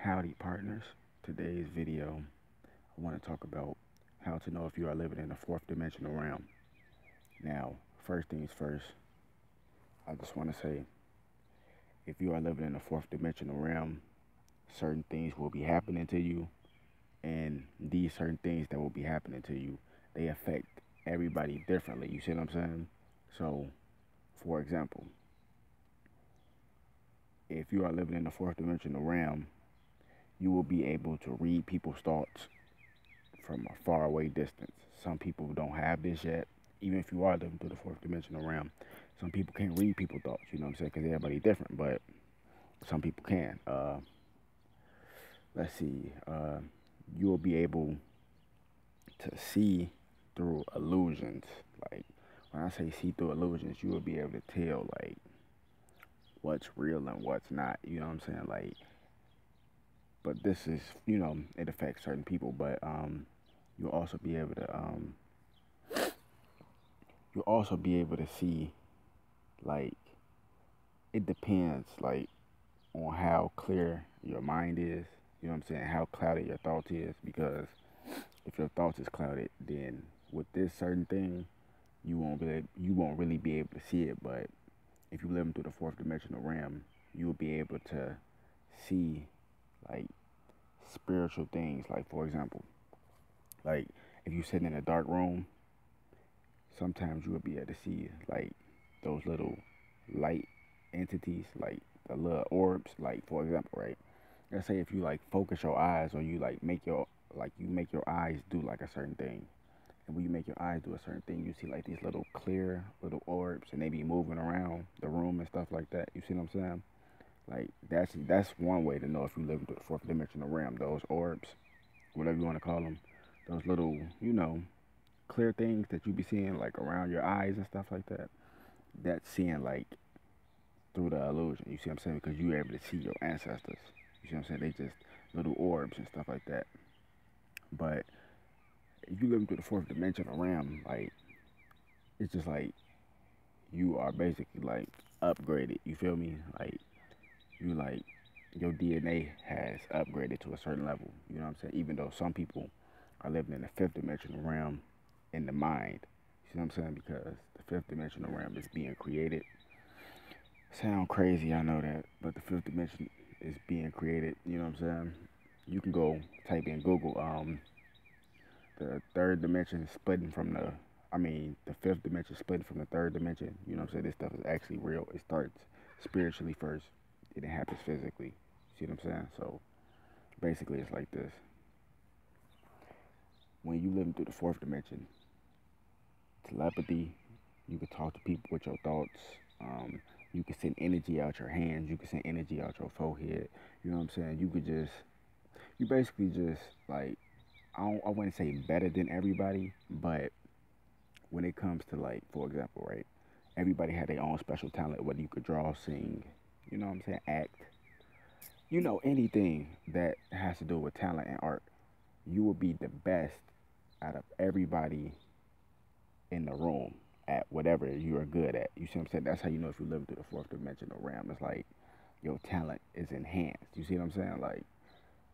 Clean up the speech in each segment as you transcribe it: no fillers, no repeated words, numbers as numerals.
Howdy, partners. Today's video, I want to talk about how to know if you are living in the fourth dimensional realm. Now, first things first, I just want to say if you are living in the fourth dimensional realm, certain things will be happening to you, and these certain things that will be happening to you, they affect everybody differently. You see what I'm saying? So, for example, if you are living in the fourth dimensional realm, you will be able to read people's thoughts from a far away distance. Some people don't have this yet. Even if you are living through the fourth dimensional realm, some people can't read people's thoughts. You know what I'm saying? Because everybody's different, but some people can. Let's see. You will be able to see through illusions. Like when I say see through illusions, you will be able to tell like what's real and what's not. You know what I'm saying? Like, but this is it affects certain people, but you'll also be able to you'll also be able to see, like, it depends, like, on how clear your mind is. You know what I'm saying? How clouded your thoughts is. Because if your thoughts is clouded, then with this certain thing, you won't really be able to see it. But if you live through the fourth dimensional realm, you'll be able to see, like, spiritual things. Like, for example, like, if you sit in a dark room, sometimes you will be able to see, like, those little light entities, like the little orbs. Like, for example, right, let's say if you like focus your eyes, or you like make your eyes do like a certain thing, and when you make your eyes do a certain thing, you see like these little clear little orbs, and they be moving around the room and stuff like that. You see what I'm saying? Like, that's one way to know if you live in the fourth dimensional realm. Those orbs, whatever you want to call them, those little, clear things that you be seeing like around your eyes and stuff like that. That's seeing like through the illusion. You see what I'm saying? Because you're able to see your ancestors. You see what I'm saying? They just little orbs and stuff like that. But if you live through the fourth dimensional realm, like, it's just like you are basically like upgraded. You feel me? Like, you like your DNA has upgraded to a certain level. You know what I'm saying? Even though some people are living in the fifth dimensional realm in the mind. You see what I'm saying? Because the fifth dimensional realm is being created. Sound crazy, I know that, but the fifth dimension is being created. You know what I'm saying? You can go type in Google, the third dimension splitting from the fifth dimension splitting from the third dimension. You know what I'm saying? This stuff is actually real. It starts spiritually first, and it happens physically. See what I'm saying? So basically, it's like this. When you live through the fourth dimension, telepathy, you can talk to people with your thoughts. You can send energy out your hands. You can send energy out your forehead. You know what I'm saying? You basically just like, I wouldn't say better than everybody, but when it comes to, like, for example, right, everybody had their own special talent. Whether you could draw, sing, you know what I'm saying, act, anything that has to do with talent and art, you will be the best out of everybody in the room at whatever you are good at. You see what I'm saying? That's how you know if you live through the fourth dimensional realm. It's like your talent is enhanced. You see what I'm saying? Like,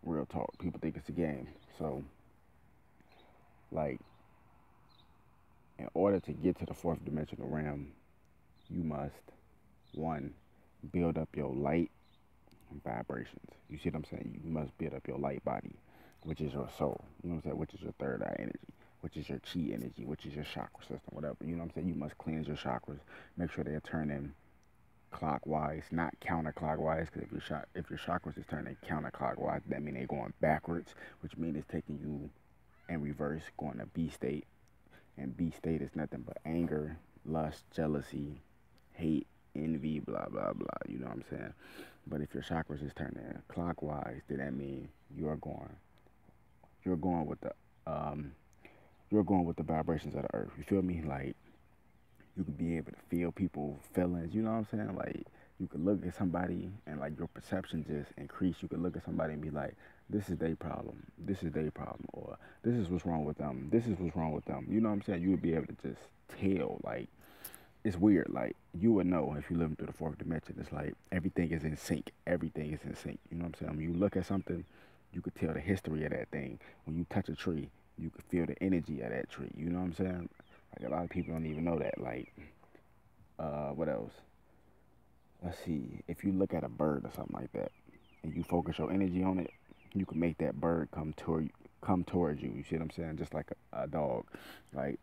real talk. People think it's a game. So, like, in order to get to the fourth dimensional realm, you must, one, build up your light vibrations. You see what I'm saying? You must build up your light body, which is your soul. You know what I'm saying? Which is your third eye energy, which is your chi energy, which is your chakra system, whatever. You know what I'm saying? You must cleanse your chakras. Make sure they're turning clockwise, not counterclockwise. Because if your chakras is turning counterclockwise, that means they're going backwards, which means it's taking you in reverse, going to B state. And B state is nothing but anger, lust, jealousy, hate, envy, blah blah blah. You know what I'm saying? But if your chakras is turning clockwise, then that means you're going with the um you're going with the vibrations of the earth. You feel me? Like, you could be able to feel people's feelings. You know what I'm saying? Like, you could look at somebody and like your perception just increase. You could look at somebody and be like, this is their problem. This is their problem. Or this is what's wrong with them. This is what's wrong with them. You know what I'm saying? You would be able to just tell. Like, it's weird. Like you would know if you live through the fourth dimension. It's like everything is in sync. Everything is in sync. You know what I'm saying? When you look at something, you could tell the history of that thing. When you touch a tree, you could feel the energy of that tree. You know what I'm saying? Like a lot of people don't even know that. Like, what else? Let's see. If you look at a bird or something like that, and you focus your energy on it, you can make that bird come towards you. You see what I'm saying? Just like a dog. Like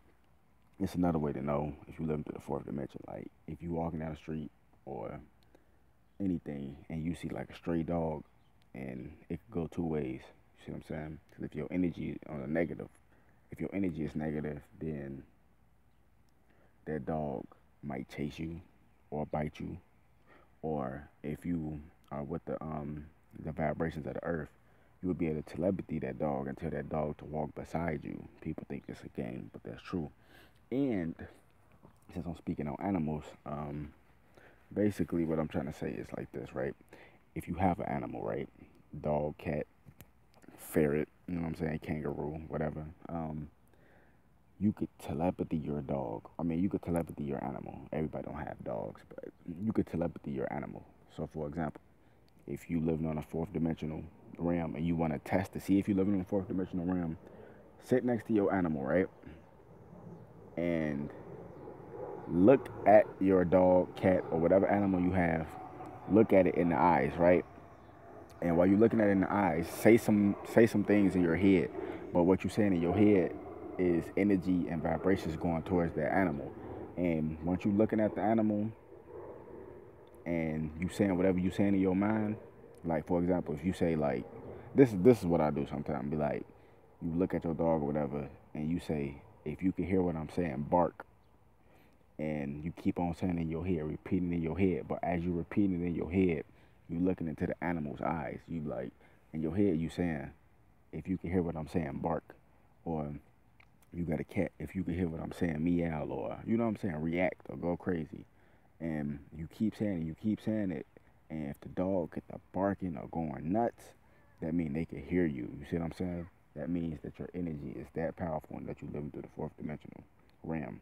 it's another way to know if you live through the fourth dimension. Like if you walking down the street or anything and you see like a stray dog, and it could go two ways. You see what I'm saying? Because if your energy on a negative, if your energy is negative, then that dog might chase you or bite you. Or if you are with the vibrations of the earth, you will be able to telepathy that dog and tell that dog to walk beside you. People think it's a game, but that's true. And since I'm speaking on animals, basically what I'm trying to say is like this, right? If you have an animal, right? Dog, cat, ferret, you know what I'm saying, kangaroo, whatever. You could telepathy your dog. I mean, you could telepathy your animal. Everybody don't have dogs, but you could telepathy your animal. So, for example, if you live on a fourth dimensional realm and you want to test to see if you live in a fourth dimensional realm, sit next to your animal, right? And look at your dog, cat, or whatever animal you have. Look at it in the eyes, right? And while you're looking at it in the eyes, say some things in your head. But what you're saying in your head is energy and vibrations going towards that animal. And once you're looking at the animal and you saying whatever you saying in your mind, like for example, if you say like this is what I do sometimes. Be like, you look at your dog or whatever, and you say, if you can hear what I'm saying, bark. And you keep on saying in your head, repeating in your head. But as you repeating it in your head, you looking into the animal's eyes. You like in your head, you saying, if you can hear what I'm saying, bark. Or you got a cat, if you can hear what I'm saying, meow. Or you know what I'm saying, react or go crazy. And you keep saying it, you keep saying it. And if the dog get the barking or going nuts, that means they can hear you. You see what I'm saying? That means that your energy is that powerful and that you live through the fourth dimensional realm.